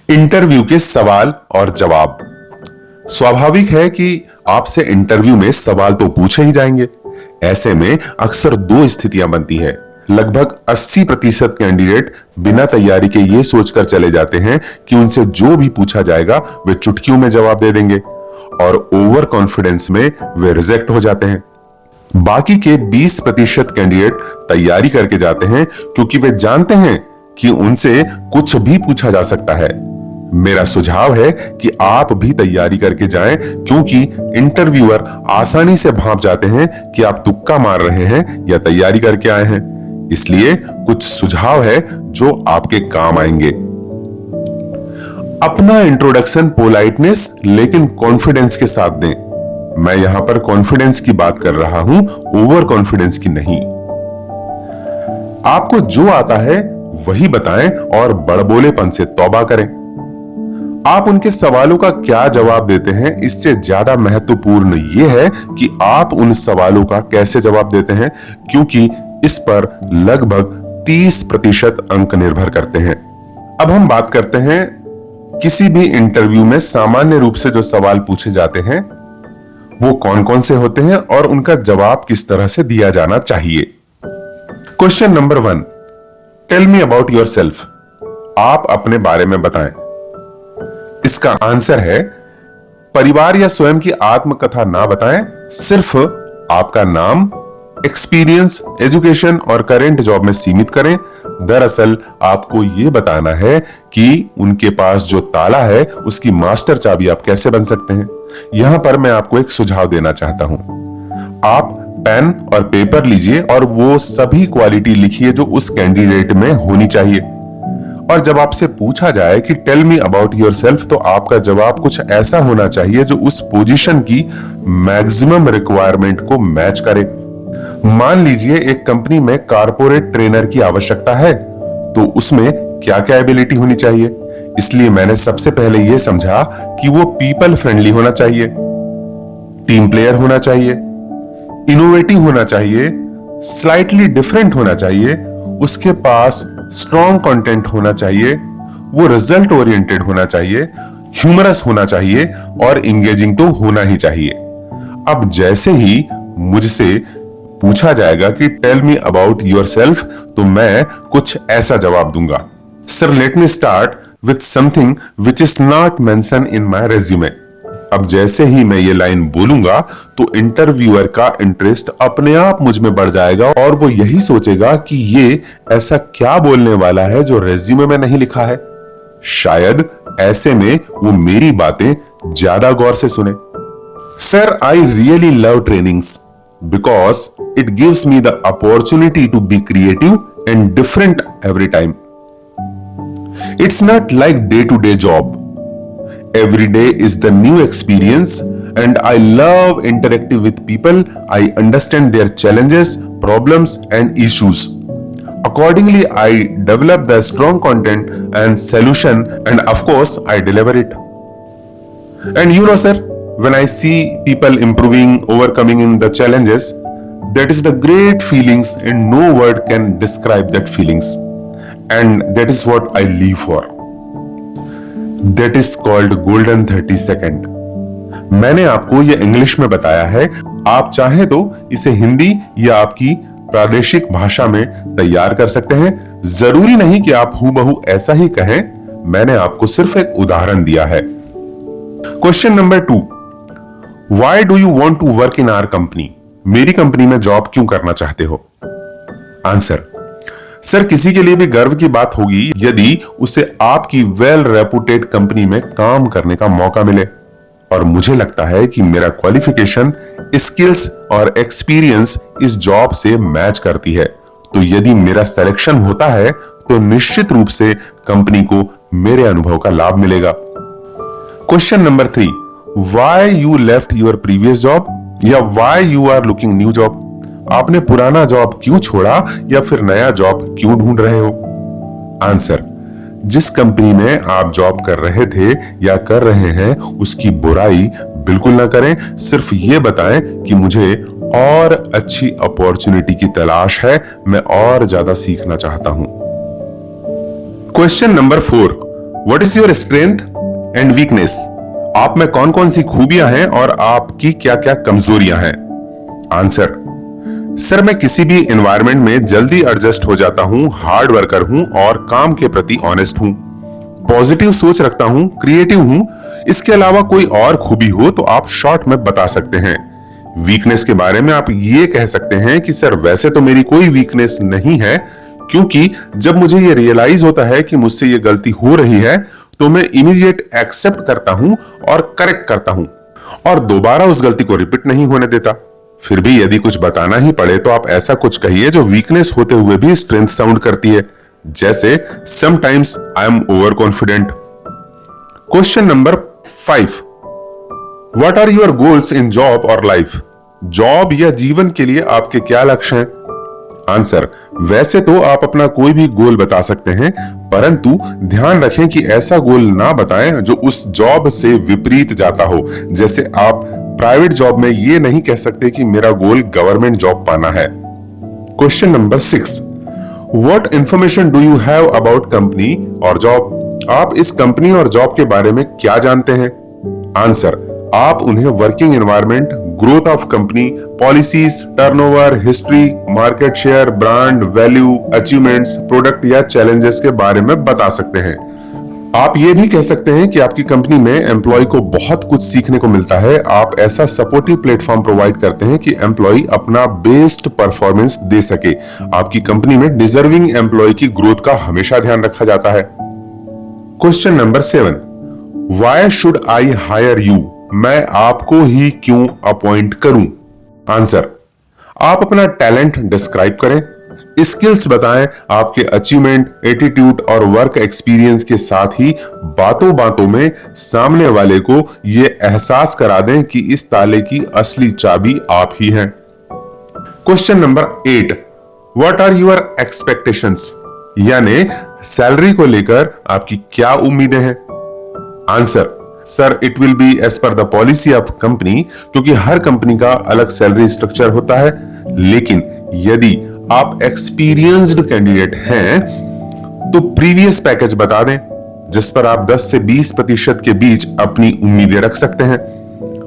Interview के सवाल और जवाब। स्वाभाविक है कि आपसे इंटरव्यू में सवाल तो पूछे ही जाएंगे। ऐसे में अक्सर दो स्थितियां बनती है। लगभग 80% कैंडिडेट बिना तैयारी के ये सोचकर चले जाते हैं कि उनसे जो भी पूछा जाएगा वे चुटकियों में जवाब दे देंगे और ओवर कॉन्फिडेंस में वे रिजेक्ट हो जाते हैं। बाकी के 20% कैंडिडेट तैयारी करके जाते हैं क्योंकि वे जानते हैं कि उनसे कुछ भी पूछा जा सकता है। मेरा सुझाव है कि आप भी तैयारी करके जाएं, क्योंकि इंटरव्यूअर आसानी से भांप जाते हैं कि आप तुक्का मार रहे हैं या तैयारी करके आए हैं। इसलिए कुछ सुझाव है जो आपके काम आएंगे। अपना इंट्रोडक्शन पोलाइटनेस लेकिन कॉन्फिडेंस के साथ दें। मैं यहां पर कॉन्फिडेंस की बात कर रहा हूं, ओवर कॉन्फिडेंस की नहीं। आपको जो आता है वही बताएं और बड़बोलेपन से तौबा करें। आप उनके सवालों का क्या जवाब देते हैं, इससे ज्यादा महत्वपूर्ण यह है कि आप उन सवालों का कैसे जवाब देते हैं, क्योंकि इस पर लगभग 30% अंक निर्भर करते हैं। अब हम बात करते हैं किसी भी इंटरव्यू में सामान्य रूप से जो सवाल पूछे जाते हैं वो कौन कौन से होते हैं और उनका जवाब किस तरह से दिया जाना चाहिए। Question number 1, tell me about yourself. आप अपने बारे में बताएं। इसका आंसर है परिवार या स्वयं की आत्मकथा ना बताएं, सिर्फ आपका नाम, एक्सपीरियंस, एजुकेशन और करंट जॉब में सीमित करें। दरअसल आपको यह बताना है कि उनके पास जो ताला है उसकी मास्टर चाबी आप कैसे बन सकते हैं। यहां पर मैं आपको एक सुझाव देना चाहता हूं। आप पेन और पेपर लीजिए और वो सभी क्वालिटी लिखिए जो उस कैंडिडेट में होनी चाहिए। और जब आपसे पूछा जाए कि टेल मी अबाउट योरसेल्फ, तो आपका जवाब कुछ ऐसा होना चाहिए जो उस पोजीशन की मैक्सिमम रिक्वायरमेंट को मैच करे। मान लीजिए एक कंपनी में कारपोरेट ट्रेनर की आवश्यकता है, तो उसमें क्या क्या एबिलिटी होनी चाहिए। इसलिए मैंने सबसे पहले यह समझा कि वो पीपल फ्रेंडली होना चाहिए, टीम प्लेयर होना चाहिए, इनोवेटिव होना चाहिए, स्लाइटली डिफरेंट होना चाहिए, उसके पास स्ट्रॉन्ग कंटेंट होना चाहिए, वो रिजल्ट ओरिएंटेड होना चाहिए, ह्यूमरस होना चाहिए और इंगेजिंग तो होना ही चाहिए। अब जैसे ही मुझसे पूछा जाएगा कि टेल मी अबाउट योरसेल्फ, तो मैं कुछ ऐसा जवाब दूंगा। Sir, let me start with something which is not mention in my resume. अब जैसे ही मैं ये लाइन बोलूंगा तो इंटरव्यूअर का इंटरेस्ट अपने आप मुझ में बढ़ जाएगा और वो यही सोचेगा कि ये ऐसा क्या बोलने वाला है जो रेज्यूमे में नहीं लिखा है। शायद ऐसे में वो मेरी बातें ज्यादा गौर से सुने। Sir, I really love trainings because it gives me the opportunity to be creative and different every time. It's not like day-to-day job. Every day is the new experience and I love interacting with people. I understand their challenges, problems and issues. Accordingly, I develop the strong content and solution and of course I deliver it. And you know, sir, when I see people improving, overcoming in the challenges, that is the great feelings and no word can describe that feelings. And that is what I live for. That is called golden 30 second. मैंने आपको ये English में बताया है, आप चाहे तो इसे हिंदी या आपकी प्रादेशिक भाषा में तैयार कर सकते हैं। जरूरी नहीं कि आप हूबहू ऐसा ही कहें, मैंने आपको सिर्फ एक उदाहरण दिया है। Question number 2, Why do you want to work in our company? मेरी कंपनी में जॉब क्यों करना चाहते हो? आंसर, सर, किसी के लिए भी गर्व की बात होगी यदि उसे आपकी वेल रेपुटेड कंपनी में काम करने का मौका मिले। और मुझे लगता है कि मेरा क्वालिफिकेशन, स्किल्स और एक्सपीरियंस इस जॉब से मैच करती है। तो यदि मेरा सिलेक्शन होता है तो निश्चित रूप से कंपनी को मेरे अनुभव का लाभ मिलेगा। Question number 3, Why you left your previous job या why you are looking new job? आपने पुराना जॉब क्यों छोड़ा या फिर नया जॉब क्यों ढूंढ रहे हो? आंसर, जिस कंपनी में आप जॉब कर रहे थे या कर रहे हैं उसकी बुराई बिल्कुल ना करें, सिर्फ ये बताएं कि मुझे और अच्छी अपॉर्चुनिटी की तलाश है, मैं और ज्यादा सीखना चाहता हूं। Question number 4, what is your strength and weakness? आप में कौन कौन सी खूबियां हैं और आपकी क्या क्या कमजोरियां हैं? आंसर: सर, मैं किसी भी एनवायरनमेंट में जल्दी एडजस्ट हो जाता हूं, हार्ड वर्कर हूं और काम के प्रति ऑनेस्ट हूं, पॉजिटिव सोच रखता हूं, क्रिएटिव हूं। इसके अलावा कोई और खूबी हो तो आप शॉर्ट में बता सकते हैं। वीकनेस के बारे में आप ये कह सकते हैं कि सर, वैसे तो मेरी कोई वीकनेस नहीं है, क्योंकि जब मुझे ये रियलाइज होता है कि मुझसे ये गलती हो रही है तो मैं इमीडिएट एक्सेप्ट करता हूं और करेक्ट करता हूं और दोबारा उस गलती को रिपीट नहीं होने देता। फिर भी यदि कुछ बताना ही पड़े तो आप ऐसा कुछ कहिए जो वीकनेस होते हुए भी स्ट्रेंथ साउंड करती है, जैसे sometimes I am over confident. Question number 5, what are your goals in job और लाइफ? जॉब या जीवन के लिए आपके क्या लक्ष्य हैं? आंसर: वैसे तो आप अपना कोई भी गोल बता सकते हैं, परंतु ध्यान रखें कि ऐसा गोल ना बताएं जो उस जॉब से विपरीत जाता हो। जैसे आप प्राइवेट जॉब में ये नहीं कह सकते कि मेरा गोल गवर्नमेंट जॉब पाना है। Question number 6, what information do you have about company और जॉब? आप इस कंपनी और जॉब के बारे में क्या जानते हैं? आंसर: आप उन्हें working environment, growth of company, policies, turnover, history, market share, brand value, achievements, product या चैलेंजेस के बारे में बता सकते हैं। आप ये भी कह सकते हैं कि आपकी कंपनी में एम्प्लॉय को बहुत कुछ सीखने को मिलता है। आप ऐसा सपोर्टिव प्लेटफॉर्म प्रोवाइड करते हैं कि एम्प्लॉय अपना बेस्ट परफॉर्मेंस दे सके। आपकी कंपनी में डिजर्विंग एम्प्लॉय की ग्रोथ का हमेशा ध्यान रखा जाता है। Question number 7, why should I hire you? मैं आपको ही क्यों अपॉइंट करूं? आंसर: आप अपना टैलेंट डिस्क्राइब करें, स्किल्स बताएं, आपके अचीवमेंट, एटीट्यूड और वर्क एक्सपीरियंस के साथ ही बातों बातों में सामने वाले को यह एहसास करा दें कि इस ताले की असली चाबी आप ही हैं। Question number 8, what are your expectations? यानी सैलरी को लेकर आपकी क्या उम्मीदें हैं? आंसर: sir, it will be as per the policy of company, क्योंकि हर कंपनी का अलग सैलरी स्ट्रक्चर होता है। लेकिन यदि आप एक्सपीरियंस्ड कैंडिडेट हैं तो प्रीवियस पैकेज बता दें, जिस पर आप 10 से 20% के बीच अपनी उम्मीदें रख सकते हैं।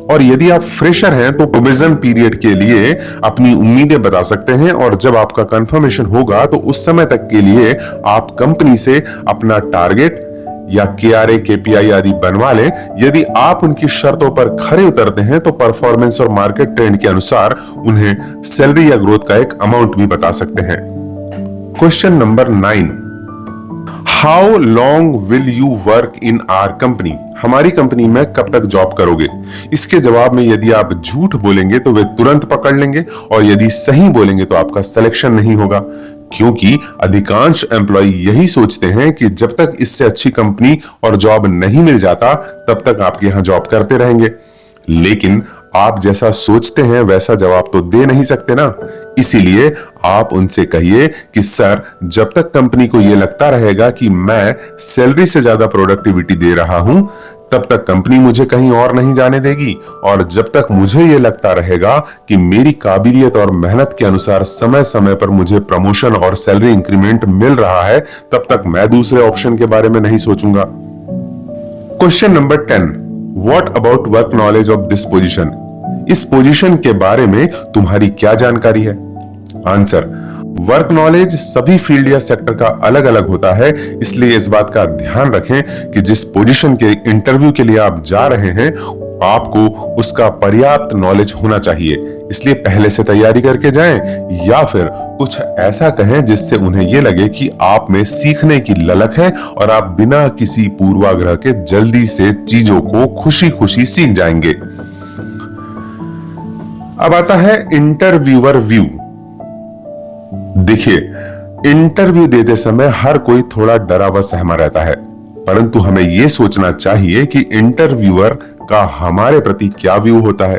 और यदि आप फ्रेशर हैं तो प्रोविजन पीरियड के लिए अपनी उम्मीदें बता सकते हैं, और जब आपका कंफर्मेशन होगा तो उस समय तक के लिए आप कंपनी से अपना टारगेट या KRA, KPI आदि बनवा लें। यदि आप उनकी शर्तों पर खरे उतरते हैं तो परफॉर्मेंस और मार्केट ट्रेंड के अनुसार उन्हें सैलरी या ग्रोथ का एक अमाउंट भी बता सकते हैं। Question number 9, how long will you work in our company? हमारी कंपनी में कब तक जॉब करोगे? इसके जवाब में यदि आप झूठ बोलेंगे तो वे तुरंत पकड़ लेंगे, और यदि सही बोलेंगे तो आपका सिलेक्शन नहीं होगा, क्योंकि अधिकांश एम्प्लॉय यही सोचते हैं कि जब तक इससे अच्छी कंपनी और जॉब नहीं मिल जाता तब तक आपके यहां जॉब करते रहेंगे। लेकिन आप जैसा सोचते हैं वैसा जवाब तो दे नहीं सकते ना। इसीलिए आप उनसे कहिए कि सर, जब तक कंपनी को यह लगता रहेगा कि मैं सैलरी से ज्यादा प्रोडक्टिविटी दे रहा हूं तब तक कंपनी मुझे कहीं और नहीं जाने देगी, और जब तक मुझे यह लगता रहेगा कि मेरी काबिलियत और मेहनत के अनुसार समय समय पर मुझे प्रमोशन और सैलरी इंक्रीमेंट मिल रहा है तब तक मैं दूसरे ऑप्शन के बारे में नहीं सोचूंगा। Question number 10, what about work knowledge of this position? इस पोजीशन के बारे में तुम्हारी क्या जानकारी है? आंसर: वर्क नॉलेज सभी फील्ड या सेक्टर का अलग अलग होता है, इसलिए इस बात का ध्यान रखें कि जिस पोजीशन के इंटरव्यू के लिए आप जा रहे हैं आपको उसका पर्याप्त नॉलेज होना चाहिए। इसलिए पहले से तैयारी करके जाएं, या फिर कुछ ऐसा कहें जिससे उन्हें यह लगे कि आप में सीखने की ललक है और आप बिना किसी पूर्वाग्रह के जल्दी से चीजों को खुशी खुशी सीख जाएंगे। अब आता है इंटरव्यूअर व्यू। देखिए, इंटरव्यू देते समय हर कोई थोड़ा डरा व सहमा रहता है, परंतु हमें यह सोचना चाहिए कि इंटरव्यूअर का हमारे प्रति क्या व्यू होता है।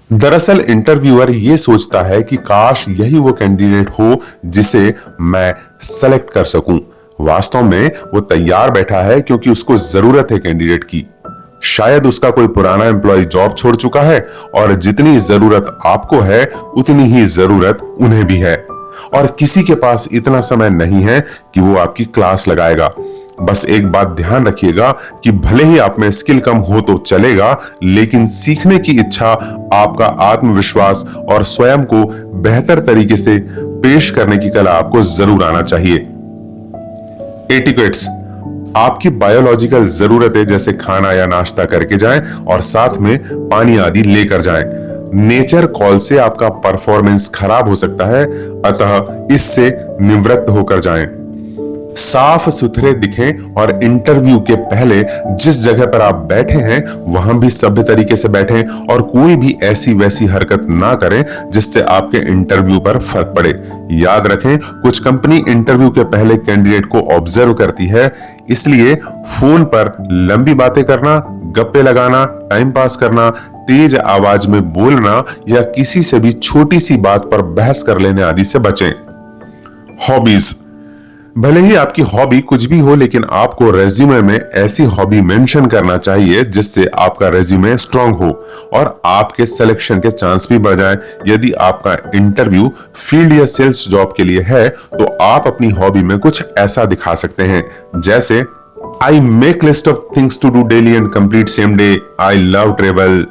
दरअसल इंटरव्यूअर यह सोचता है कि काश यही वो कैंडिडेट हो जिसे मैं सेलेक्ट कर सकूं। वास्तव में वो तैयार बैठा है क्योंकि उसको जरूरत है कैंडिडेट की। शायद उसका कोई पुराना एम्प्लॉय जॉब छोड़ चुका है, और जितनी जरूरत आपको है उतनी ही जरूरत उन्हें भी है, और किसी के पास इतना समय नहीं है कि वो आपकी क्लास लगाएगा। बस एक बात ध्यान रखिएगा कि भले ही आप में स्किल कम हो तो चलेगा, लेकिन सीखने की इच्छा, आपका आत्मविश्वास और स्वयं को बेहतर तरीके से पेश करने की कला आपको जरूर आना चाहिए। एटिकेट्स, आपकी बायोलॉजिकल जरूरतें जैसे खाना या नाश्ता करके जाएं और साथ में पानी आदि लेकर जाएं। नेचर कॉल से आपका परफॉर्मेंस खराब हो सकता है, अतः इससे निवृत्त होकर जाएं। साफ सुथरे दिखें और इंटरव्यू के पहले जिस जगह पर आप बैठे हैं वहां भी सभ्य तरीके से बैठें और कोई भी ऐसी वैसी हरकत ना करें जिससे आपके इंटरव्यू पर फर्क पड़े। याद रखें, कुछ कंपनी इंटरव्यू के पहले कैंडिडेट को ऑब्जर्व करती है, इसलिए फोन पर लंबी बातें करना, गप्पे लगाना, टाइम पास करना, तेज आवाज में बोलना या किसी से भी छोटी सी बात पर बहस कर लेने आदि से बचें। हॉबीज, भले ही आपकी हॉबी कुछ भी हो, लेकिन आपको रेज्यूमे में ऐसी हॉबी मेंशन करना चाहिए जिससे आपका रेज्यूमे स्ट्रांग हो और आपके सिलेक्शन के चांस भी बढ़ जाएं। यदि आपका इंटरव्यू फील्ड या सेल्स जॉब के लिए है तो आप अपनी हॉबी में कुछ ऐसा दिखा सकते हैं, जैसे I make list of things to do daily and complete same day, I love travel,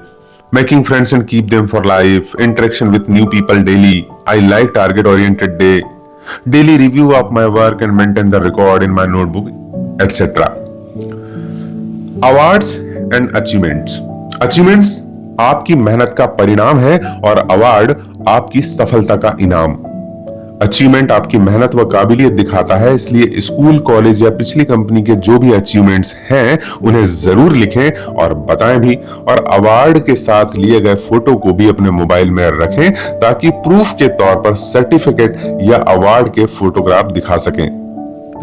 making friends and keep them for life, interaction with new people daily, I like target oriented day, daily review of my work and maintain the record in my notebook, etc. Awards and achievements. Achievements आपकी मेहनत का परिणाम है और award आपकी सफलता का इनाम। अचीवमेंट आपकी मेहनत व काबिलियत दिखाता है, इसलिए स्कूल, कॉलेज या पिछली कंपनी के जो भी अचीवमेंट्स हैं उन्हें जरूर लिखें और बताएं भी, और अवार्ड के साथ लिए गए फोटो को भी अपने मोबाइल में रखें ताकि प्रूफ के तौर पर सर्टिफिकेट या अवार्ड के फोटोग्राफ दिखा सकें।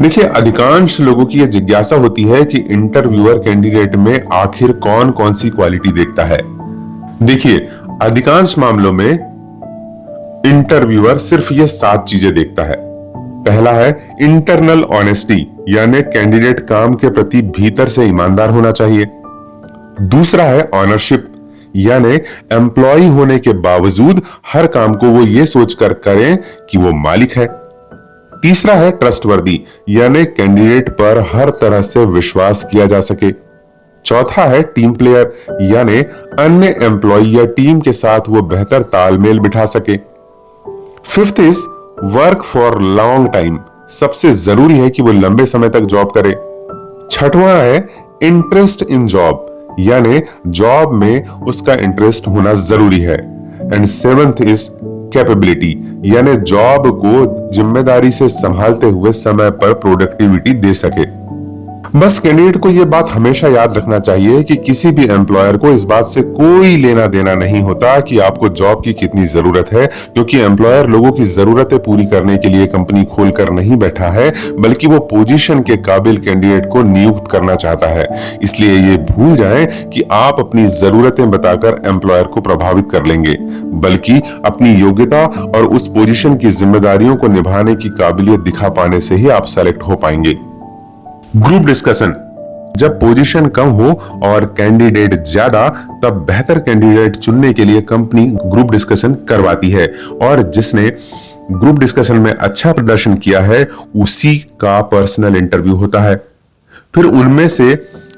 देखिए, अधिकांश लोगों की यह जिज्ञासा होती है कि इंटरव्यूअर कैंडिडेट में आखिर कौन कौन सी क्वालिटी देखता है। देखिए, अधिकांश मामलों में इंटरव्यूअर सिर्फ ये 7 चीजें देखता है। पहला है इंटरनल ऑनेस्टी, यानी कैंडिडेट काम के प्रति भीतर से ईमानदार होना चाहिए। दूसरा है ऑनरशिप, यानी एम्प्लॉय होने के बावजूद हर काम को वो ये सोचकर करें कि वो मालिक है। तीसरा है ट्रस्टवर्दी, यानी कैंडिडेट पर हर तरह से विश्वास किया जा सके। चौथा है टीम प्लेयर, यानी अन्य एम्प्लॉय या टीम के साथ वो बेहतर तालमेल बिठा सके। Fifth is work for long time, सबसे जरूरी है कि वो लंबे समय तक जॉब करे। छठवां है इंटरेस्ट इन जॉब, यानी जॉब में उसका इंटरेस्ट होना जरूरी है। एंड सेवंथ इज कैपेबिलिटी, यानी जॉब को जिम्मेदारी से संभालते हुए समय पर प्रोडक्टिविटी दे सके। बस कैंडिडेट को यह बात हमेशा याद रखना चाहिए कि किसी भी एम्प्लॉयर को इस बात से कोई लेना देना नहीं होता कि आपको जॉब की कितनी जरूरत है, क्योंकि एम्प्लॉयर लोगों की जरूरतें पूरी करने के लिए कंपनी खोलकर नहीं बैठा है, बल्कि वो पोजीशन के काबिल कैंडिडेट को नियुक्त करना चाहता है। इसलिए ये भूल जाएं कि आप अपनी जरूरतें बताकर एम्प्लॉयर को प्रभावित कर लेंगे, बल्कि अपनी योग्यता और उस पोजीशन की जिम्मेदारियों को निभाने की काबिलियत दिखा पाने से ही आप सेलेक्ट हो पाएंगे। ग्रुप डिस्कशन, जब पोजीशन कम हो और कैंडिडेट ज्यादा, तब बेहतर कैंडिडेट चुनने के लिए कंपनी ग्रुप डिस्कशन करवाती है, और जिसने ग्रुप डिस्कशन में अच्छा प्रदर्शन किया है उसी का पर्सनल इंटरव्यू होता है। फिर उनमें से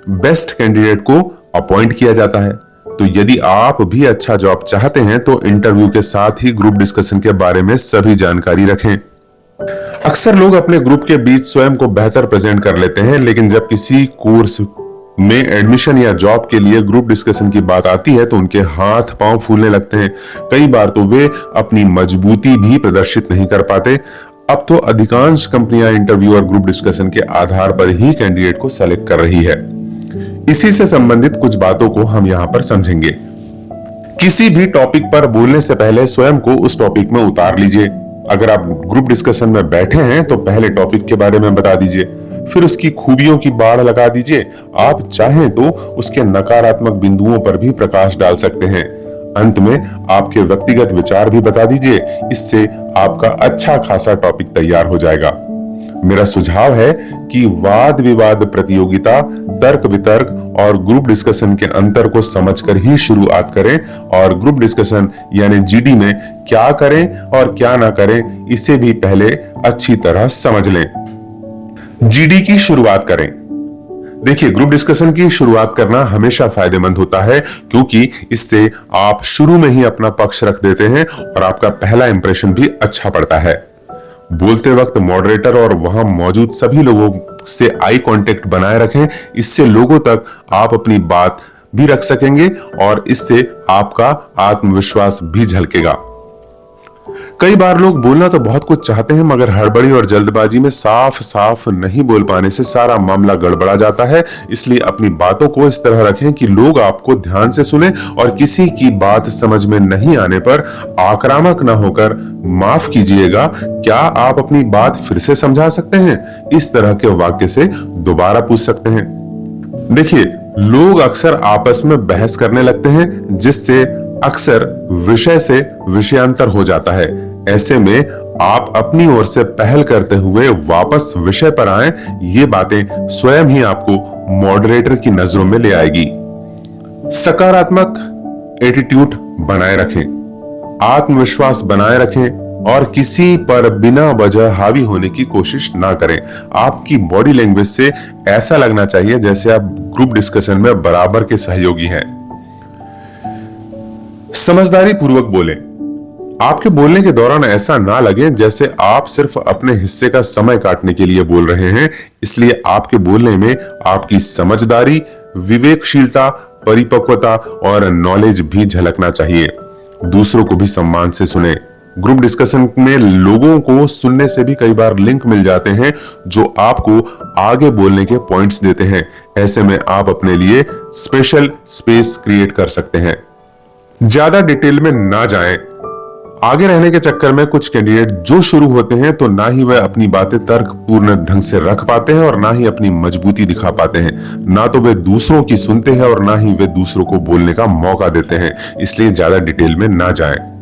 बेस्ट कैंडिडेट को अपॉइंट किया जाता है। तो यदि आप भी अच्छा जॉब चाहते हैं तो इंटरव्यू के साथ ही ग्रुप डिस्कशन के बारे में सभी जानकारी रखें। अक्सर लोग अपने ग्रुप के बीच स्वयं को बेहतर प्रेजेंट कर लेते हैं, लेकिन जब किसी कोर्स में एडमिशन या जॉब के लिए ग्रुप डिस्कशन की बात आती है तो उनके हाथ पांव फूलने लगते हैं। कई बार तो वे अपनी मजबूती भी प्रदर्शित नहीं कर पाते। अब तो अधिकांश कंपनियां इंटरव्यू और ग्रुप डिस्कशन के आधार पर ही कैंडिडेट को सेलेक्ट कर रही है। इसी से संबंधित कुछ बातों को हम यहां पर समझेंगे। किसी भी टॉपिक पर बोलने से पहले स्वयं को उस टॉपिक में उतार लीजिए। अगर आप ग्रुप डिस्कशन में बैठे हैं तो पहले टॉपिक के बारे में बता दीजिए, फिर उसकी खूबियों की बाढ़ लगा दीजिए। आप चाहें तो उसके नकारात्मक बिंदुओं पर भी प्रकाश डाल सकते हैं। अंत में आपके व्यक्तिगत विचार भी बता दीजिए, इससे आपका अच्छा खासा टॉपिक तैयार हो जाएगा। मेरा सुझाव है कि वाद विवाद प्रतियोगिता, तर्क वितर्क और ग्रुप डिस्कशन के अंतर को समझकर ही शुरुआत करें, और ग्रुप डिस्कशन यानी जीडी में क्या करें और क्या ना करें इसे भी पहले अच्छी तरह समझ लें। जीडी की शुरुआत करें। देखिए, ग्रुप डिस्कशन की शुरुआत करना हमेशा फायदेमंद होता है, क्योंकि इससे आप शुरू में ही अपना पक्ष रख देते हैं और आपका पहला इंप्रेशन भी अच्छा पड़ता है। बोलते वक्त मॉडरेटर और वहां मौजूद सभी लोगों से आई कांटेक्ट बनाए रखें। इससे लोगों तक आप अपनी बात भी रख सकेंगे और इससे आपका आत्मविश्वास भी झलकेगा। कई बार लोग बोलना तो बहुत कुछ चाहते हैं, मगर हड़बड़ी और जल्दबाजी में साफ साफ नहीं बोल पाने से सारा मामला गड़बड़ा जाता है। इसलिए अपनी बातों को इस तरह रखें कि लोग आपको ध्यान से सुने और किसी की बात समझ में नहीं आने पर आक्रामक न होकर माफ कीजिएगा, क्या आप अपनी बात फिर से समझा सकते हैं, इस तरह के वाक्य से दोबारा पूछ सकते हैं। देखिए, लोग अक्सर आपस में बहस करने लगते हैं, जिससे अक्सर विषय से विषयांतर हो जाता है। ऐसे में आप अपनी ओर से पहल करते हुए वापस विषय पर आएं। ये बातें स्वयं ही आपको मॉडरेटर की नजरों में ले आएगी। सकारात्मक एटीट्यूड बनाए रखें, आत्मविश्वास बनाए रखें और किसी पर बिना वजह हावी होने की कोशिश ना करें। आपकी बॉडी लैंग्वेज से ऐसा लगना चाहिए जैसे आप ग्रुप डिस्कशन में बराबर के सहयोगी हैं। समझदारी पूर्वक बोलें। आपके बोलने के दौरान ऐसा ना लगे जैसे आप सिर्फ अपने हिस्से का समय काटने के लिए बोल रहे हैं। इसलिए आपके बोलने में आपकी समझदारी, विवेकशीलता, परिपक्वता और नॉलेज भी झलकना चाहिए। दूसरों को भी सम्मान से सुने। ग्रुप डिस्कशन में लोगों को सुनने से भी कई बार लिंक मिल जाते हैं जो आपको आगे बोलने के पॉइंट्स देते हैं। ऐसे में आप अपने लिए स्पेशल स्पेस क्रिएट कर सकते हैं। ज्यादा डिटेल में ना जाएं। आगे रहने के चक्कर में कुछ कैंडिडेट जो शुरू होते हैं तो ना ही वह अपनी बातें तर्कपूर्ण ढंग से रख पाते हैं और ना ही अपनी मजबूती दिखा पाते हैं। ना तो वे दूसरों की सुनते हैं और ना ही वे दूसरों को बोलने का मौका देते हैं। इसलिए ज्यादा डिटेल में ना जाएं।